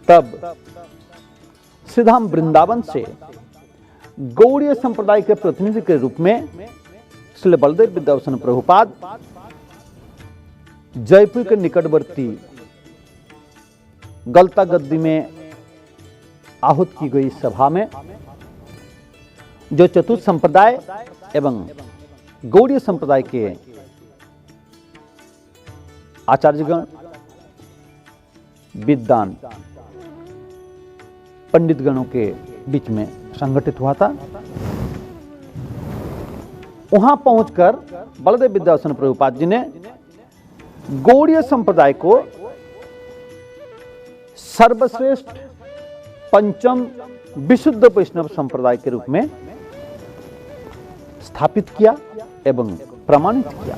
तब श्रीधाम वृंदावन से गौड़ीय संप्रदाय के प्रतिनिधि के रूप में श्री बलदेव विद्याभूषण प्रभुपाद जयपुर के निकटवर्ती गलता गद्दी में आहूत की गई सभा में जो चतुर्थ संप्रदाय एवं गौड़ीय संप्रदाय के आचार्यगण, विद्वान पंडित गणों के बीच में संगठित हुआ था, वहां पहुंचकर बलदेव विद्याभूषण प्रभुपाद जी ने गौड़ीय संप्रदाय को सर्वश्रेष्ठ पंचम विशुद्ध वैष्णव संप्रदाय के रूप में स्थापित किया एवं प्रमाणित किया।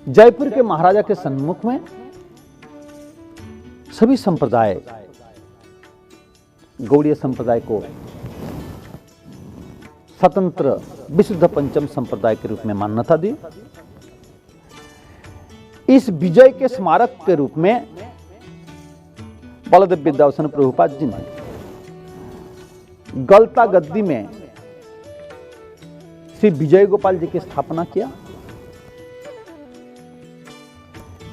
जयपुर के महाराजा के सम्मुख में सभी संप्रदाय गौड़ीय संप्रदाय को स्वतंत्र विशुद्ध पंचम संप्रदाय के रूप में मान्यता दी। इस विजय के स्मारक के रूप में बलदेव विद्याभूषण प्रभुपाद जी ने गलता गद्दी में श्री विजय गोपाल जी की स्थापना किया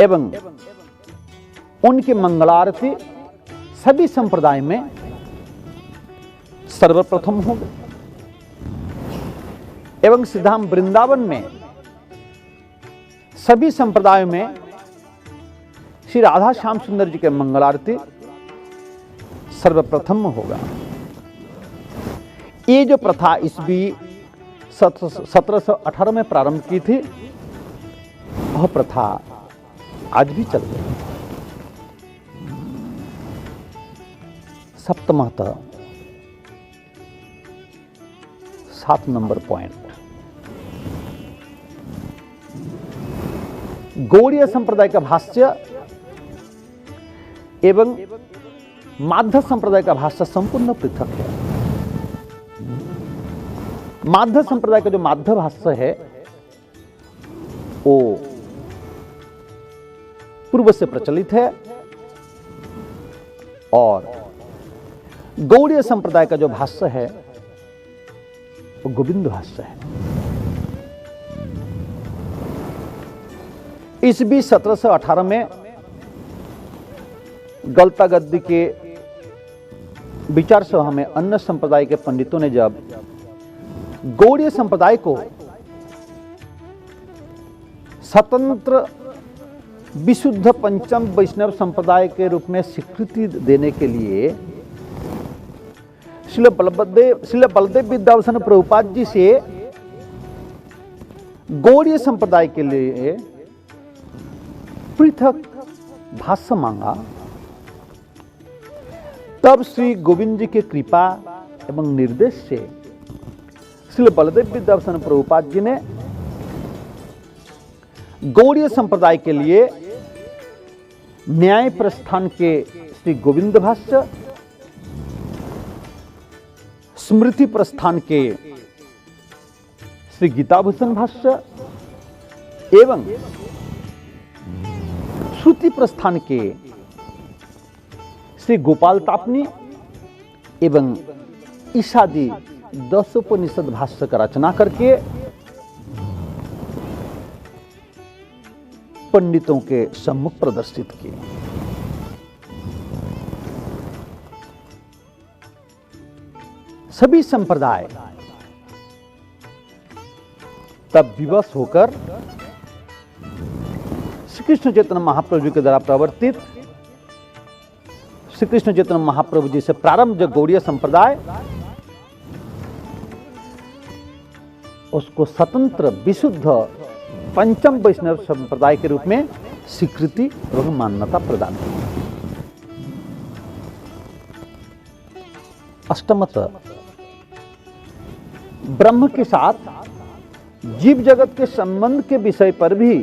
एवं उनकी मंगलारती सभी संप्रदाय में सर्वप्रथम हो गई एवं श्रीधाम वृंदावन में सभी संप्रदायों में श्री राधा श्याम सुंदर जी के मंगल आरती सर्वप्रथम होगा। ये जो प्रथा ईस्वी 1718 में प्रारंभ की थी, वह प्रथा आज भी चल रही है। सप्तमतः 7 नंबर पॉइंट, गौड़ीय संप्रदाय का भाष्य एवं माध्व संप्रदाय का भाष्य संपूर्ण पृथक है। माध्व संप्रदाय का जो माध्व भाष्य है वो पूर्व से प्रचलित है और गौड़ीय संप्रदाय का जो भाष्य है वो गोविंद भाष्य है। ईस्वी 1718 में गलता गद्दी के विचार सभा में अन्य संप्रदाय के पंडितों ने जब गौड़ीय संप्रदाय को स्वतंत्र विशुद्ध पंचम वैष्णव संप्रदाय के रूप में स्वीकृति देने के लिए श्री बलदेव विद्याभूषण प्रभुपाद जी से गौड़ीय संप्रदाय के लिए पृथक भाष्य मांगा, तब श्री गोविंद जी के कृपा एवं निर्देश से श्री बलदेव विद्याभूषण प्रभुपाद जी ने गौड़ीय संप्रदाय के लिए न्याय प्रस्थान के श्री गोविंद भाष्य, स्मृति प्रस्थान के श्री गीताभूषण भाष्य एवं श्रुति प्रस्थान के श्री गोपाल तापनी एवं ईशादि 10 उपनिषद भाष्य का रचना करके पंडितों के सम्मुख प्रदर्शित किए। सभी संप्रदाय तब विवश होकर श्री कृष्ण चैतन्य महाप्रभु जी के द्वारा प्रवर्तित श्री कृष्ण चैतन्य महाप्रभु जी से प्रारंभ जो गौड़ीय संप्रदाय, उसको स्वतंत्र विशुद्ध पंचम वैष्णव संप्रदाय के रूप में स्वीकृति एवं मान्यता प्रदान की। अष्टमतः ब्रह्म के साथ जीव जगत के संबंध के विषय पर भी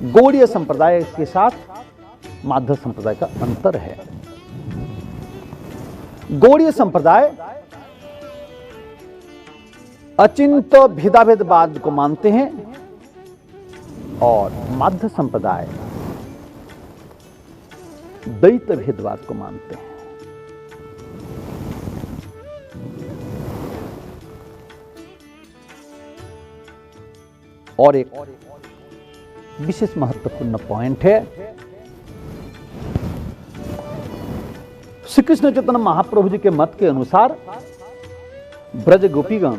गौड़ीय संप्रदाय के साथ माध्व संप्रदाय का अंतर है। गौड़ीय संप्रदाय अचिंत्य भेदाभेदवाद को मानते हैं और माध्य संप्रदाय द्वैत भेदवाद को मानते हैं। और एक विशेष महत्वपूर्ण पॉइंट है, श्री कृष्ण चैतन्य महाप्रभु जी के मत के अनुसार ब्रज गोपीगण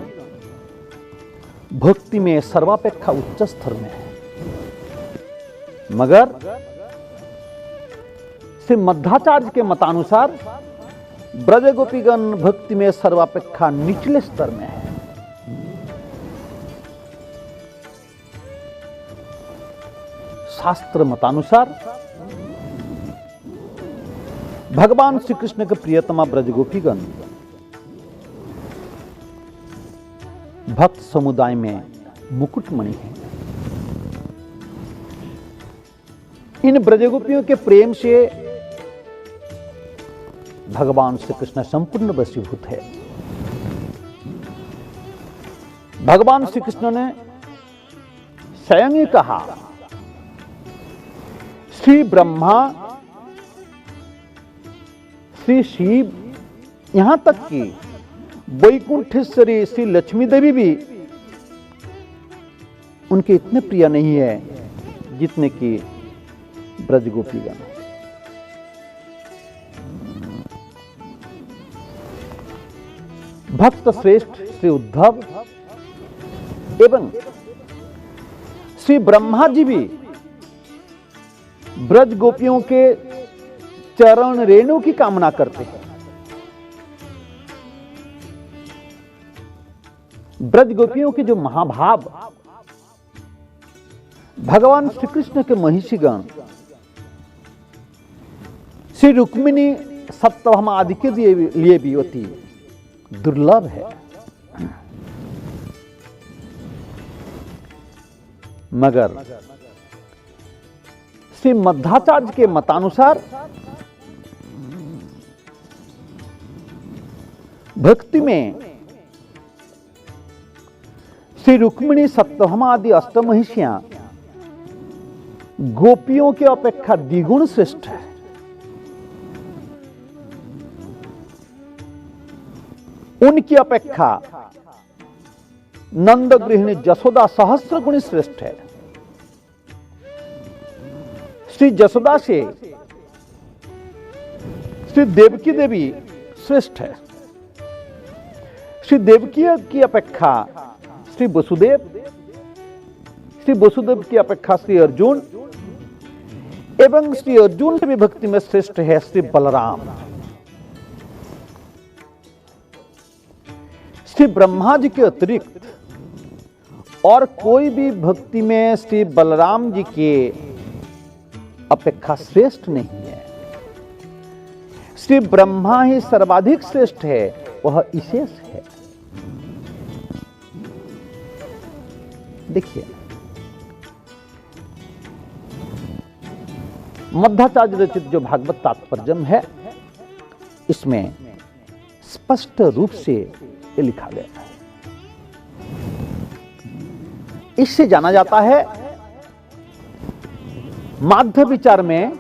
भक्ति में सर्वापेक्षा उच्च स्तर में है, मगर श्री मध्वाचार्य के मतानुसार ब्रज गोपीगण भक्ति में सर्वापेक्षा निचले स्तर में है। शास्त्र मतानुसार भगवान श्री कृष्ण के प्रियतमा ब्रज गोपीगण भक्त समुदाय में मुकुटमणि है। इन ब्रजगोपियों के प्रेम से भगवान श्री कृष्ण संपूर्ण वशीभूत है। भगवान श्री कृष्ण ने स्वयं ही कहा, श्री ब्रह्मा, श्री शिव, यहां तक कि वैकुंठेश्वरी श्री लक्ष्मी देवी भी उनके इतने प्रिय नहीं है जितने कि ब्रज गोपीगण। भक्त श्रेष्ठ श्री उद्धव एवं श्री ब्रह्मा जी भी ब्रज गोपियों के चरण रेणु की कामना करते हैं। ब्रज गोपियों के जो महाभाव भगवान श्री कृष्ण के महिषीगण श्री रुक्मिणी सप्तभामा आदि के लिए भी अति दुर्लभ है, मगर श्री मध्वाचार्य के मतानुसार भक्ति में श्री रुक्मिणी सप्तभामा आदि अष्टमहिषियां गोपियों के अपेक्षा द्विगुण श्रेष्ठ है। उनकी अपेक्षा नंद गृहिणी जसोदा सहस्र गुणी श्रेष्ठ है। श्री जसोदा से श्री देवकी देवी श्रेष्ठ है। श्री देवकी की अपेक्षा श्री वसुदेव, श्री वसुदेव की अपेक्षा श्री अर्जुन एवं श्री अर्जुन से भी भक्ति में श्रेष्ठ है श्री बलराम। श्री ब्रह्मा जी के अतिरिक्त और कोई भी भक्ति में श्री बलराम जी के अपेक्षा श्रेष्ठ नहीं है। श्री ब्रह्मा ही सर्वाधिक श्रेष्ठ है, वह विशेष है। देखिए, मध्वाचार्य रचित जो भागवत तात्पर्यम है, इसमें स्पष्ट रूप से ये लिखा गया है। इससे जाना जाता है माध्य विचार में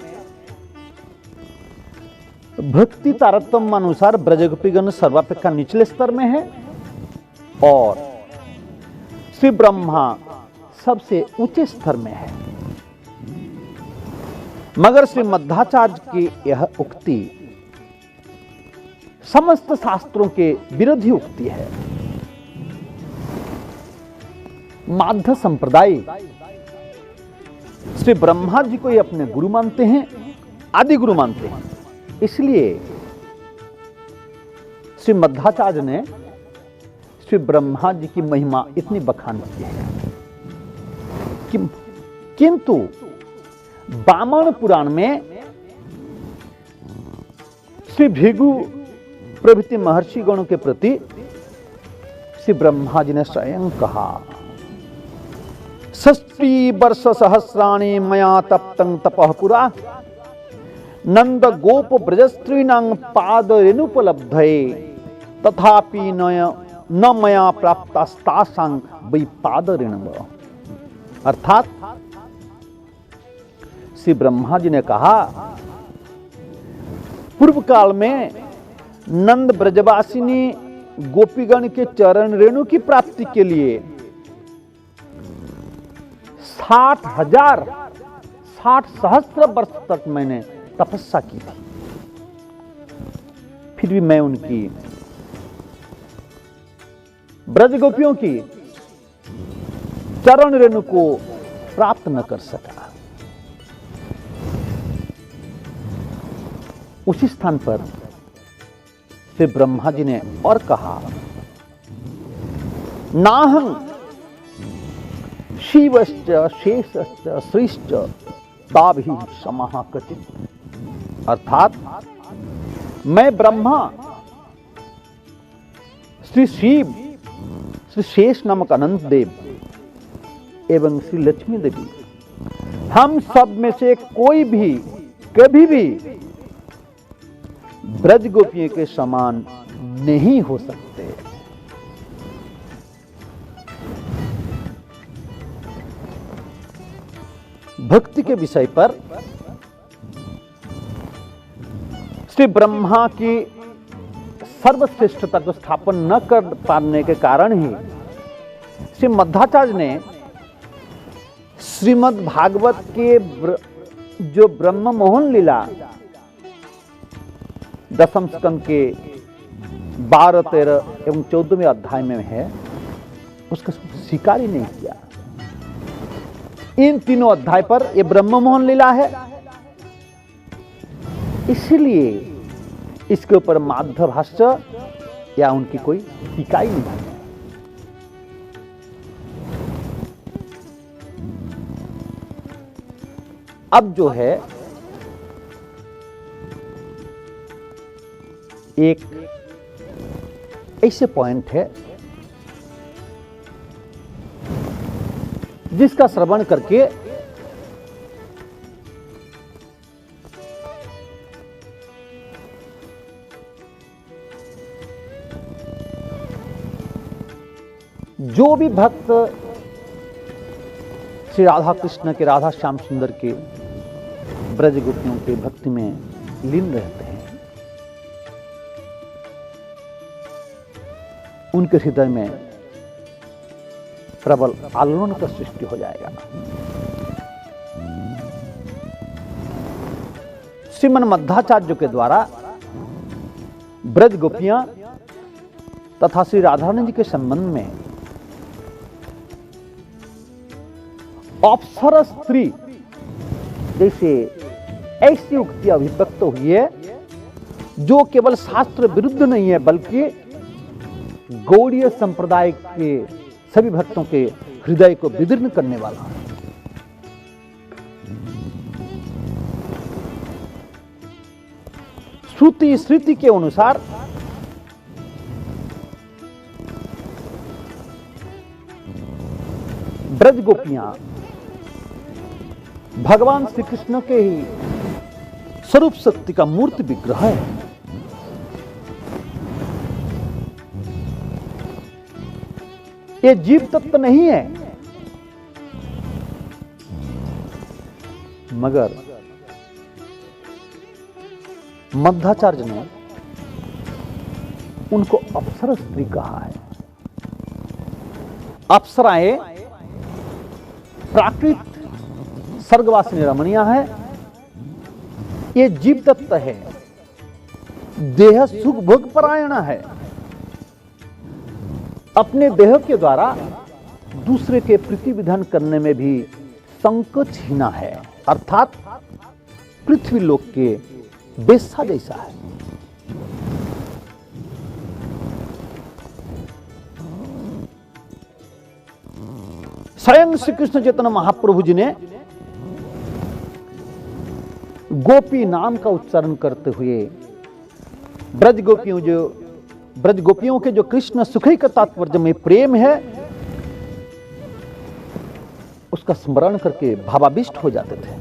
भक्ति तारतम्य अनुसार ब्रजगोपीगण सर्वापेक्षा निचले स्तर में है और श्री ब्रह्मा सबसे ऊंचे स्तर में है। मगर श्री मध्वाचार्य की यह उक्ति समस्त शास्त्रों के विरोधी उक्ति है। माध्य संप्रदाय श्री ब्रह्मा जी को ही अपने गुरु मानते हैं, आदि गुरु मानते हैं। इसलिए श्री मध्वाचार्य ने श्री ब्रह्मा जी की महिमा इतनी बखान की है किंतु वामन पुराण में श्री भृगु प्रभृति महर्षि गणों के प्रति श्री ब्रह्मा जी ने स्वयं कहा, 60 वर्ष सहस्राणि मया तप्तं तपः पुरा नंद गोप ब्रजस्त्रीणां पाद रेणुपलब्धये तथापि न मया प्राप्तास्तासां वै पाद रेणव। अर्थात श्री ब्रह्मा जी ने कहा, पूर्व काल में नंद ब्रजवासिनी गोपीगण के चरण रेणु की प्राप्ति के लिए 60 सहस्त्र वर्ष तक मैंने तपस्या की थी, फिर भी मैं उनकी ब्रज गोपियों की चरण रेणु को प्राप्त न कर सका। उसी स्थान पर फिर ब्रह्मा जी ने और कहा, नाहं शिवश्च शेषश्च श्रीश्च ताभिः समः क्वचित्, अर्थात मैं ब्रह्मा, श्री शिव, श्री शेष नामक अनंत देव एवं श्री लक्ष्मी देवी, हम सब में से कोई भी कभी भी ब्रज गोपियों के समान नहीं हो सकते। भक्ति के विषय पर श्री ब्रह्मा की सर्वश्रेष्ठता को स्थापन न कर पाने के कारण ही श्री मध्वाचार्य ने श्रीमद् भागवत के जो ब्रह्म मोहन लीला दसम स्कंद के 12, 13 एवं 14वें अध्याय में है, उसका स्वीकार ही नहीं किया। इन तीनों अध्याय पर यह ब्रह्म मोहन लीला है, इसलिए इसके ऊपर माध्व भाष्य या उनकी कोई टीका ही नहीं है। अब जो है एक ऐसे पॉइंट है जिसका श्रवण करके जो भी भक्त श्री राधा कृष्ण के, राधा श्याम सुंदर के, ब्रज गोपियों के भक्ति में लीन रहते हैं, उनके हृदय में प्रबल आलोड़न का सृष्टि हो जाएगा। श्रीमन मध्वाचार्य के द्वारा ब्रज गोपियां तथा श्री राधारानी जी के संबंध में अप्सरा स्त्री जैसे ऐसी उक्ति अभिव्यक्त हुई है जो केवल शास्त्र विरुद्ध नहीं है, बल्कि गौड़ीय संप्रदाय के सभी भक्तों के हृदय को विदीर्ण करने वाला है। श्रुति स्मृति के अनुसार ब्रज गोपियां भगवान श्री कृष्ण के ही स्वरूप शक्ति का मूर्ति विग्रह है। ये जीव तत्व नहीं है, मगर मध्वाचार्य ने उनको अप्सरा स्त्री कहा है। अप्सराएं प्राकृत स्वर्गवासिनी रमणीय है, ये जीव तत्व है, देह सुख भोग परायण है, अपने देह के द्वारा दूसरे के प्रीति विधान करने में भी संकोचहीना है, अर्थात पृथ्वी लोक के बेस्सा जैसा है। स्वयं श्री कृष्ण चैतन्य महाप्रभु जी ने गोपी नाम का उच्चारण करते हुए ब्रज गोपियों के जो कृष्ण सुखी का तात्पर्य में प्रेम है उसका स्मरण करके भावाविष्ट हो जाते थे।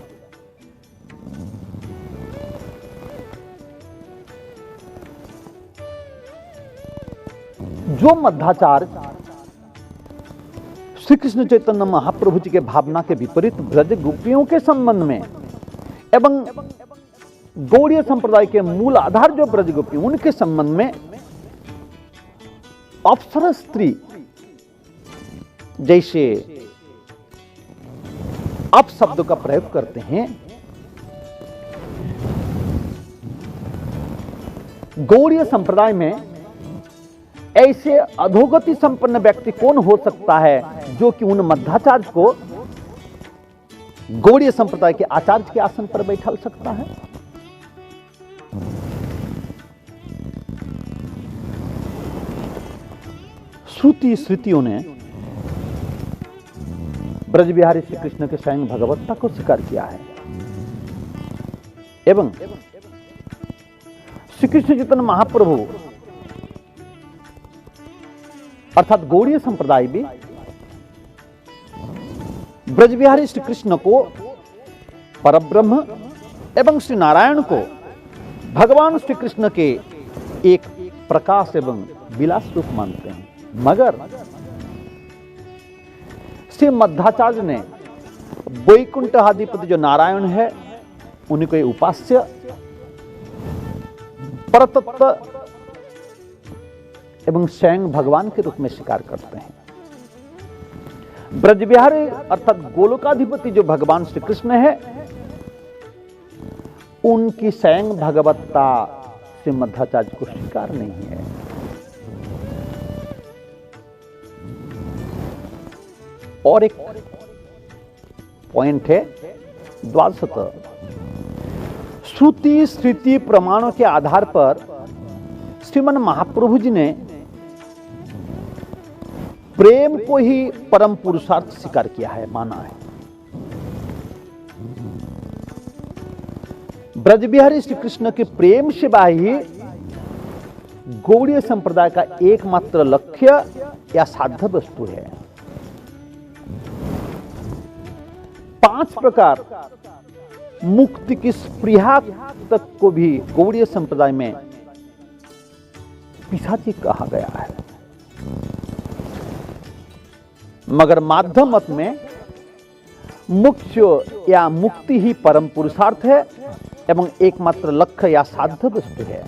जो मध्वाचार्य श्री कृष्ण चैतन्य महाप्रभु जी के भावना के विपरीत ब्रज गोपियों के संबंध में एवं गौड़ीय संप्रदाय के मूल आधार जो ब्रजगोपी, उनके संबंध में अप्सरा स्त्री जैसे अप शब्द का प्रयोग करते हैं। गौड़ीय संप्रदाय में ऐसे अधोगति संपन्न व्यक्ति कौन हो सकता है जो कि उन मध्वाचार्य को गौड़ीय संप्रदाय के आचार्य के आसन पर बैठा सकता है? श्रुति स्मृतियों ने ब्रज बिहारी श्री कृष्ण के स्वयं भगवत्ता को स्वीकार किया है एवं श्री कृष्ण चैतन्य महाप्रभु अर्थात गौड़ीय संप्रदाय भी ब्रज बिहारी श्री कृष्ण को परब्रह्म एवं श्री नारायण को भगवान श्री कृष्ण के एक प्रकाश एवं विलास रूप मानते हैं। मगर श्री मध्वाचार्य ने वैकुंठाधिपति जो नारायण है उन्हीं को उपास्य परतत्व एवं स्वयं भगवान के रूप में स्वीकार करते हैं। ब्रज बिहारी अर्थात गोलोकाधिपति जो भगवान श्री कृष्ण है, उनकी स्वयं भगवत्ता श्री मध्वाचार्य को स्वीकार नहीं है। और एक पॉइंट है द्वादशतः, श्रुति स्मृति प्रमाणों के आधार पर श्रीमन महाप्रभु जी ने प्रेम को ही परम पुरुषार्थ स्वीकार किया है, माना है। ब्रज बिहारी श्री कृष्ण के प्रेम सिवा ही गौड़ीय संप्रदाय का एकमात्र लक्ष्य या साध्य वस्तु है। 5 प्रकार मुक्ति की स्पृहा तक को भी गौड़ीय संप्रदाय में पिशाची कहा गया है। मगर माध्यम मत में मोक्ष या मुक्ति ही परम पुरुषार्थ है एवं एकमात्र लक्ष्य या साध्य वस्तु है।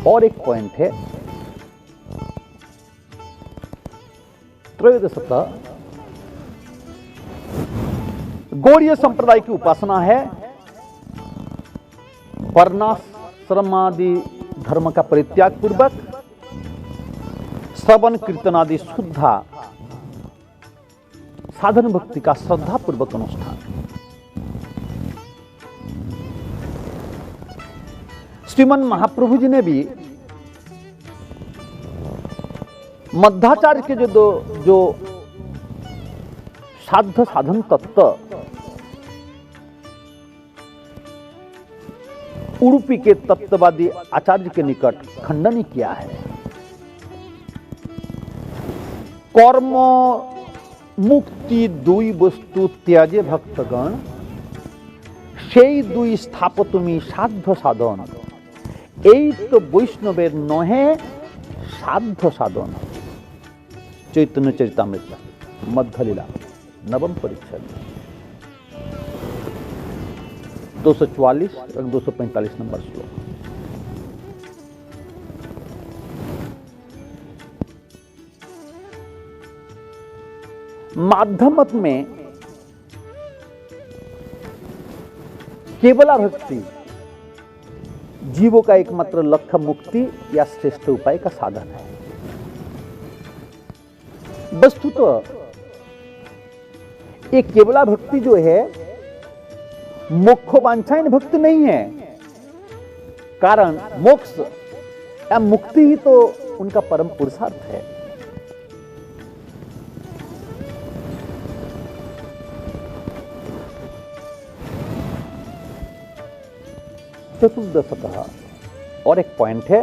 और एक पॉइंट है त्रयोदशतः, गौड़ीय संप्रदाय की उपासना है वर्णाश्रमादि धर्म का परित्याग पूर्वक श्रवण कीर्तन आदि शुद्धा साधन भक्ति का श्रद्धा पूर्वक अनुष्ठान। श्रीमन महाप्रभु जी ने भी मध्वाचार्य के जो साध्य साधन तत्व उडुपी के तत्ववादी आचार्य के निकट खंडन किया है। कर्म मुक्ति दुई वस्तु त्याजे भक्तगण সেই দুই স্থাপ তুমি সাধ্য সাধন, এই তো বৈষ্ণবের নহে সাধ্য সাধন। चैतन्य चरितामृत मध्य लीला नवम परिच्छेद 244 और 245 नंबर श्लोक। माध्यम मत में केवला भक्ति जीवों का एकमात्र लक्ष्य मुक्ति या श्रेष्ठ उपाय का साधन है। वस्तुतः ये केवला भक्ति जो है मोक्षवांछायन भक्ति नहीं है, कारण मोक्ष या मुक्ति ही तो उनका परम पुरुषार्थ है। चतुर्दशतः और एक पॉइंट है,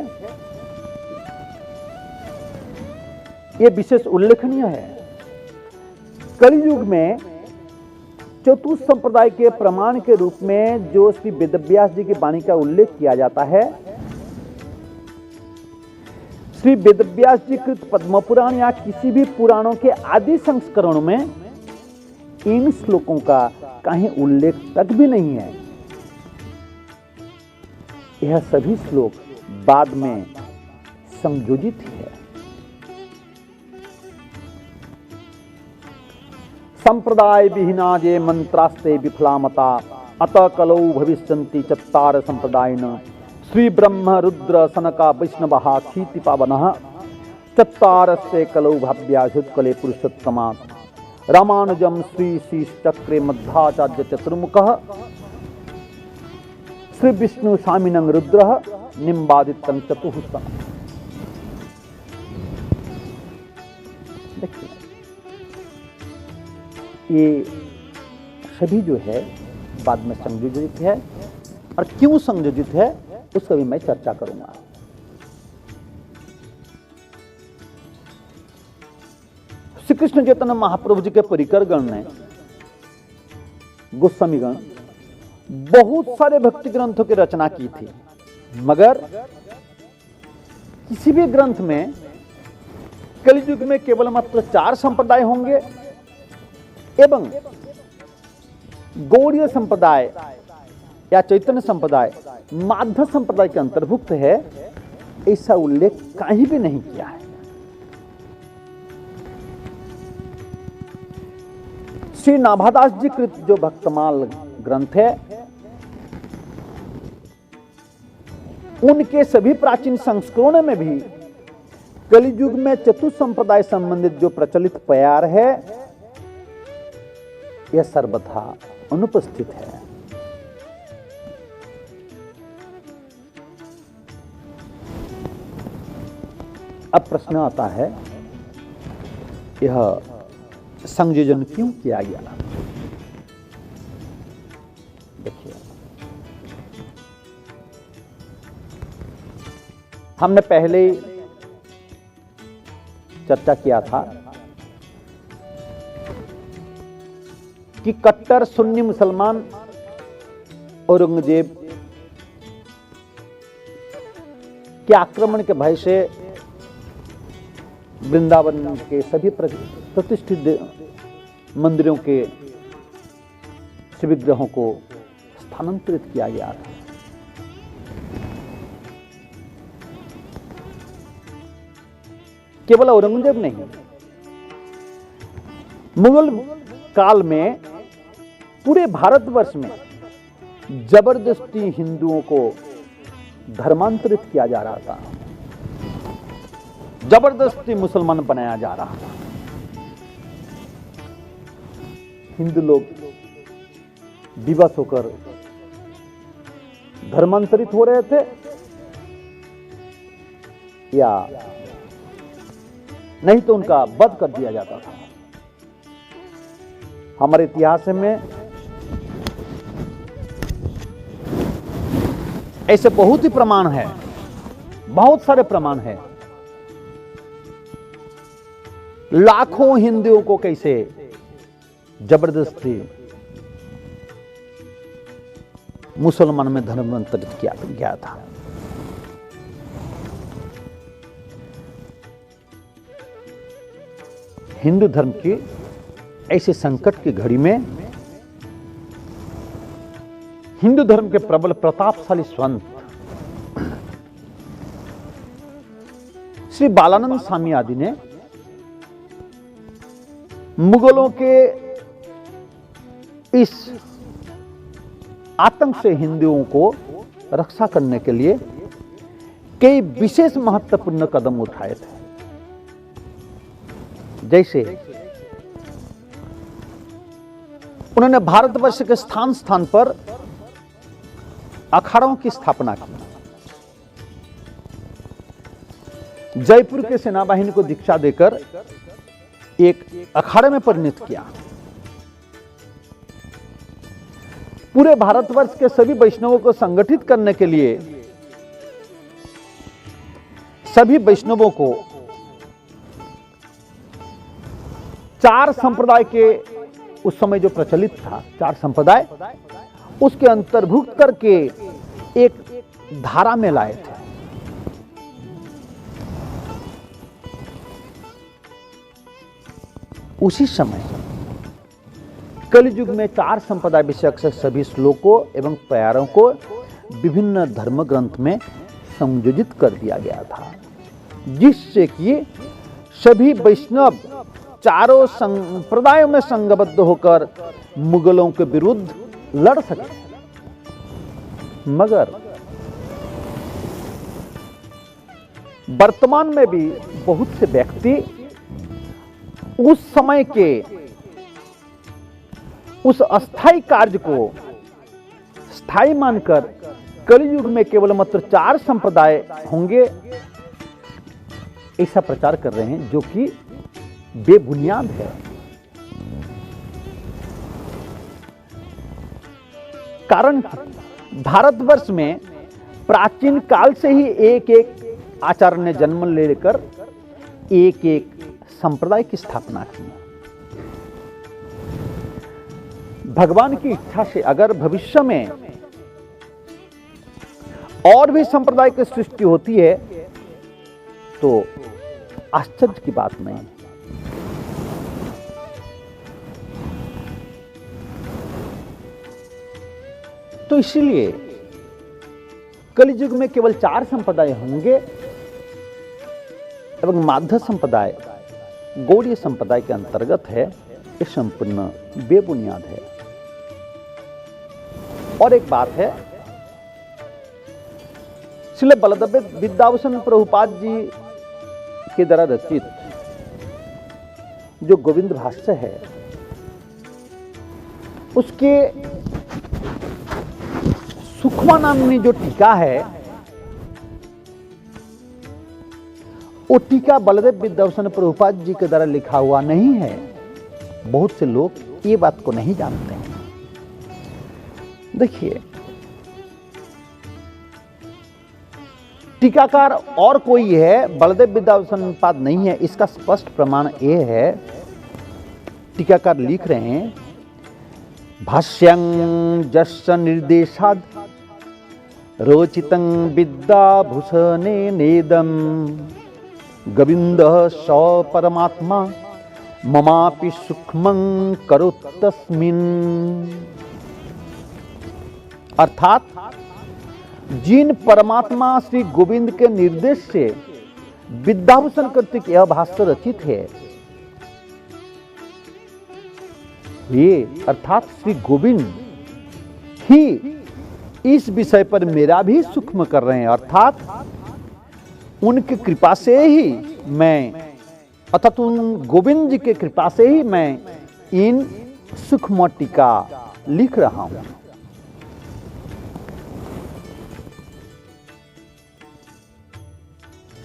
यह विशेष उल्लेखनीय है। कलियुग में चतुर्थ संप्रदाय के प्रमाण के रूप में जो श्री वेदव्यास जी की वाणी का उल्लेख किया जाता है, श्री वेदव्यास जी कृत पद्म पुराण या किसी भी पुराणों के आदि संस्करणों में इन श्लोकों का कहीं उल्लेख तक भी नहीं है। यह सभी श्लोक बाद में संयोजित है। संप्रदाय विहीना जे मंत्रास्ते विफलामता अत कलौ भविष्यन्ति चत्तार संप्रदायिन श्री ब्रह्म रुद्र सनका वैष्णवः क्षीति पावनः चत्तारस्य कलौ भाव्याहुत्कले पुरुषोत्तमात् रामानुजम श्री श्रीचक्रे मध्वाचार्य चतुर्मुखः श्री विष्णु स्वामिनं रुद्रः निम्बादित्यं चतुःसम। देखिए ये सभी जो है बाद में संयोजित है, और क्यों संयोजित है उसका भी मैं चर्चा करूंगा। श्री कृष्ण चैतन्य महाप्रभु जी के परिकर गण ने, गोस्वामी गण, बहुत सारे भक्ति ग्रंथों की रचना की थी, मगर किसी भी ग्रंथ में कलियुग में केवल मात्र 4 संप्रदाय होंगे एवं गौड़ीय संप्रदाय या चैतन्य संप्रदाय माध्व संप्रदाय के अंतर्भुक्त है, ऐसा उल्लेख कहीं भी नहीं किया है। श्री नाभादास जी कृत जो भक्तमाल ग्रंथ है, उनके सभी प्राचीन संस्करणों में भी कलियुग में चतुसंप्रदाय संबंधित जो प्रचलित प्यार है यह सर्वथा अनुपस्थित है। अब प्रश्न आता है, यह संयोजन क्यों किया गया? देखिए, हमने पहले चर्चा किया था कि कट्टर सुन्नी मुसलमान औरंगजेब के आक्रमण के भय से वृंदावन के सभी प्रतिष्ठित मंदिरों के शिवविग्रहों को स्थानांतरित किया गया था। केवल औरंगजेब नहीं, मुगल काल में पूरे भारतवर्ष में जबरदस्ती हिंदुओं को धर्मांतरित किया जा रहा था, जबरदस्ती मुसलमान बनाया जा रहा था। हिंदू लोग विवश होकर धर्मांतरित हो रहे थे या नहीं तो उनका वध कर दिया जाता था। हमारे इतिहास में ऐसे बहुत ही प्रमाण है, बहुत सारे प्रमाण है। लाखों हिंदुओं को कैसे जबरदस्ती मुसलमान में धर्मांतरित किया गया था। हिंदू धर्म की ऐसे संकट की घड़ी में हिंदू धर्म के प्रबल प्रतापशाली संत श्री बालानंद स्वामी आदि ने मुगलों के इस आतंक से हिंदुओं को रक्षा करने के लिए कई विशेष महत्वपूर्ण कदम उठाए थे। जैसे उन्होंने भारतवर्ष के स्थान स्थान पर अखाड़ों की स्थापना की। जयपुर के सेनाबाहिनी को दीक्षा देकर एक अखाड़े में परिणत किया। पूरे भारतवर्ष के सभी वैष्णवों को संगठित करने के लिए सभी वैष्णवों को 4 संप्रदाय के उस समय जो प्रचलित था, 4 संप्रदाय, उसके अंतर्भुक्त करके एक धारा में लाए थे। उसी समय कलयुग में 4 संप्रदाय विषयक से सभी श्लोकों एवं प्यारों को विभिन्न धर्म ग्रंथ में संयोजित कर दिया गया था, जिससे कि सभी वैष्णव चारों संप्रदायों में संघबद्ध होकर मुगलों के विरुद्ध लड़ सके। मगर वर्तमान में भी बहुत से व्यक्ति उस समय के उस अस्थाई कार्य को स्थायी मानकर कलयुग में केवल मात्र 4 संप्रदाय होंगे ऐसा प्रचार कर रहे हैं, जो कि बेबुनियाद है। कारण भारतवर्ष में प्राचीन काल से ही एक एक आचार्य ने जन्म लेकर एक एक संप्रदाय की स्थापना की। भगवान की इच्छा से अगर भविष्य में और भी संप्रदाय की सृष्टि होती है तो आश्चर्य की बात नहीं। तो इसीलिए कलियुग में केवल 4 संप्रदाय होंगे एवं माध्य संप्रदाय गौड़ीय संप्रदाय के अंतर्गत है, ये संपूर्ण बेबुनियाद है। और एक बात है, श्रील बलदेव विद्याभूषण प्रभुपाद जी के द्वारा रचित जो गोविंद भाष्य है, उसके सुखमा नामनी जो टीका है, वो टीका बलदेव विद्याभूषण प्रभुपाद जी के द्वारा लिखा हुआ नहीं है। बहुत से लोग ये बात को नहीं जानते हैं। देखिए, टीकाकार और कोई है, बलदेव विद्याभूषण पाद नहीं है। इसका स्पष्ट प्रमाण ये है, टीकाकार लिख रहे हैं, भाष्यं जस्य निर्देशाद रोचितं विद्याभूषणेनेदं गोविंदः स परमात्मा ममापि सूक्ष्मं करोत्तस्मिन्। अर्थात जिन परमात्मा श्री गोविंद के निर्देश से विद्याभूषण कर्तृक यह भाष्य रचित है, ये अर्थात श्री गोविंद ही इस विषय पर मेरा भी सूक्ष्म कर रहे हैं। अर्थात उनकी कृपा से ही मैं, अर्थात उन गोविंद जी के कृपा से ही मैं इन सूक्ष्म टीका लिख रहा हूं।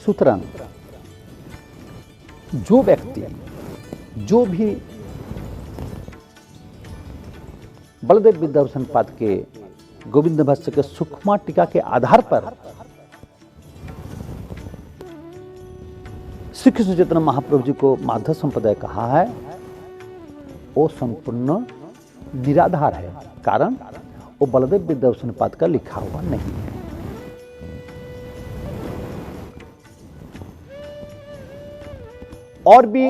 सूत्रं जो व्यक्ति जो भी बलदेव विद्याभूषण पाद के गोविंद भाष्य के सूक्ष्म टीका के आधार पर श्री कृष्ण चैतन्य महाप्रभु जी को माध्य संप्रदाय कहा है, वो संपूर्ण निराधार है। कारण वो बलदेव विद्याभूषण पाद का लिखा हुआ नहीं है। और भी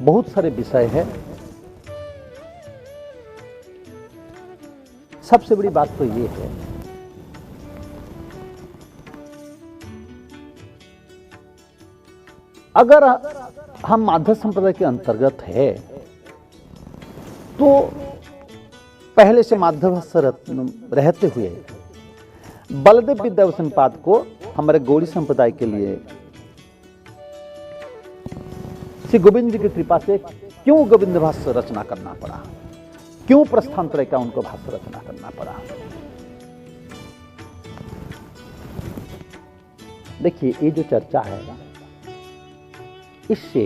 बहुत सारे विषय है। सबसे बड़ी बात तो ये है, अगर हम माध्य संप्रदाय के अंतर्गत है तो पहले से माध्य रहते हुए बलदेव विद्याभूषण पाद को हमारे गौड़ी संप्रदाय के लिए श्री गोविंद जी की कृपा से क्यों गोविंद भाष्य रचना करना पड़ा, क्यों प्रस्थांतर का उनको भाष्य रचना करना पड़ा। देखिए, ये जो चर्चा है, इससे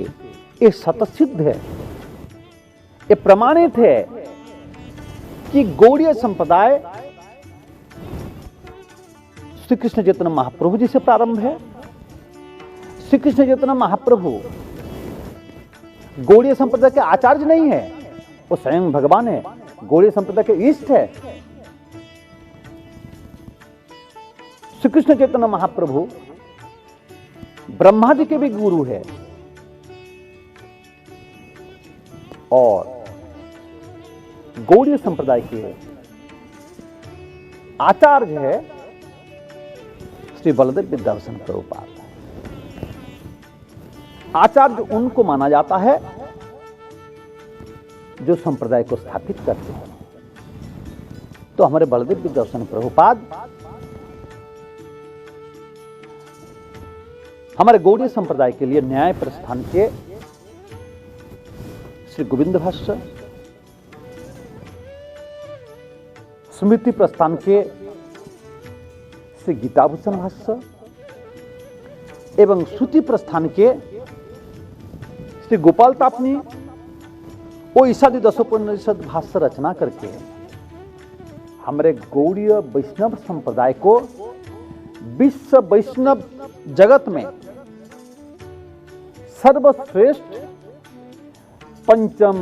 ये सतसिद्ध है, ये प्रमाणित है कि गौड़ीय संप्रदाय श्री कृष्ण चैतन्य महाप्रभु जी से प्रारंभ है। श्री कृष्ण चैतन्य महाप्रभु गौड़ीय संप्रदाय के आचार्य नहीं है, वो स्वयं भगवान है, गौड़ीय संप्रदाय के ईष्ट है। श्री कृष्ण चैतन्य महाप्रभु ब्रह्मा जी के भी गुरु है, और गौड़ीय संप्रदाय के आचार्य है श्री बलदेव विद्याभूषण प्रभुपाद। आचार्य उनको माना जाता है जो संप्रदाय को स्थापित करते हैं। तो हमारे बलदेव विद्याभूषण प्रभुपाद हमारे गौड़ीय संप्रदाय के लिए न्याय प्रस्थान के श्री गोविंद भाष्य, स्मृति प्रस्थान के श्री गीताभूषण भाष्य एवं श्रुति प्रस्थान के श्री गोपाल तापनी वो ईसादी दशोपनिषद भाष्य रचना करके हमारे गौड़ीय वैष्णव संप्रदाय को विश्व वैष्णव जगत में सर्वश्रेष्ठ पंचम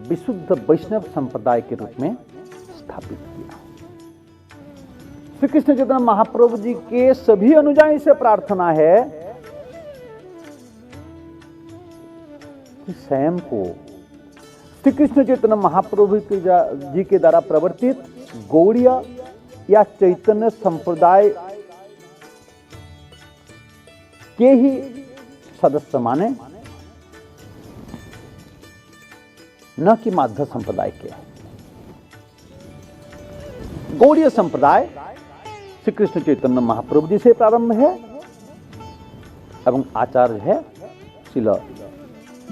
विशुद्ध वैष्णव संप्रदाय के रूप में स्थापित किया। श्री कृष्ण चैतन्य महाप्रभु जी के सभी अनुयायी से प्रार्थना है कि स्वयं को श्री कृष्ण चैतन्य महाप्रभु जी के द्वारा प्रवर्तित गौड़ीय या चैतन्य संप्रदाय के ही सदस्य माने, न कि माध्व संप्रदाय के। गौड़ीय संप्रदाय श्री कृष्ण चैतन्य महाप्रभु जी से प्रारंभ है एवं आचार्य है श्रील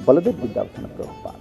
बलदेव विद्याभूषण प्रभुपाद।